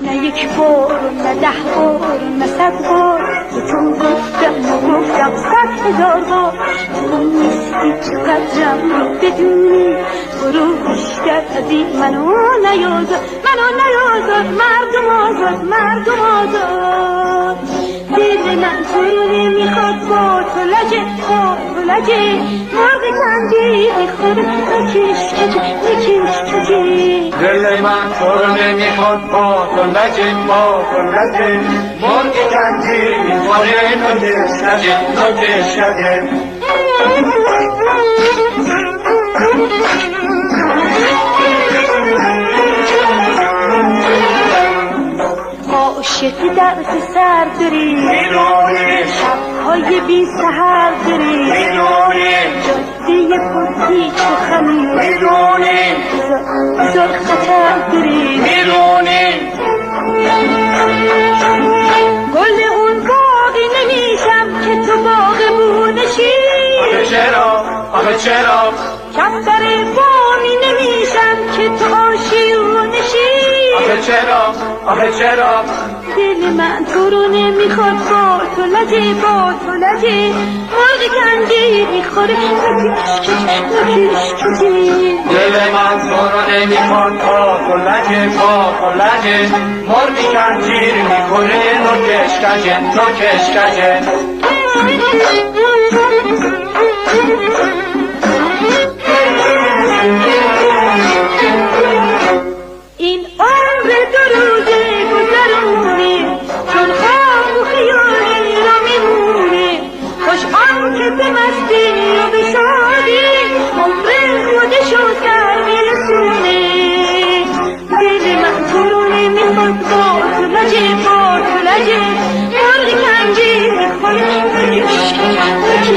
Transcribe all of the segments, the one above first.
نه یک بار نه 10 بار نه 100 بار چون گفتم 100,000 بار تو نیستی چقدرم رو بدونی برو بیشتر از این منو نیازار مردم آزاد دل من تو رو نمیخواد با تو لجه مرغ کندی میخوره نکش کجه دل من تو رو نمیخواد با تو لجه مرغ کندی میخوره نکش کجه عاشقی درد سر داری شبهای بی سحر داری جاده پرپیچ و خمیر بزار خطر داری گل اون باقی نمیشم که تو باغبونشی آخه چرا کفتر بامی نمیشم که تو آشیونشی آخه چرا دل من تو رو نمیخواد با تو لجه مرغ کندی میخوره نکش کجه دل من تو رو نمیخواد با تو لجه مرغ کندی میخوره نکش کجه این عمر 2 روزه گذرونه چون خواب و خیالی را میمونه خوش آن که به مستی و به شادی عمر خودشو سر میرسونه دل من تو رو نمیخواد با تو لجه مرغ کندی میخوره نکش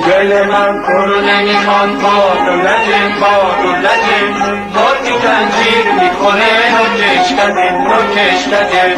دل من تو رو نمیخواد با تو لجه مرغ کندی میخوره نکش کجه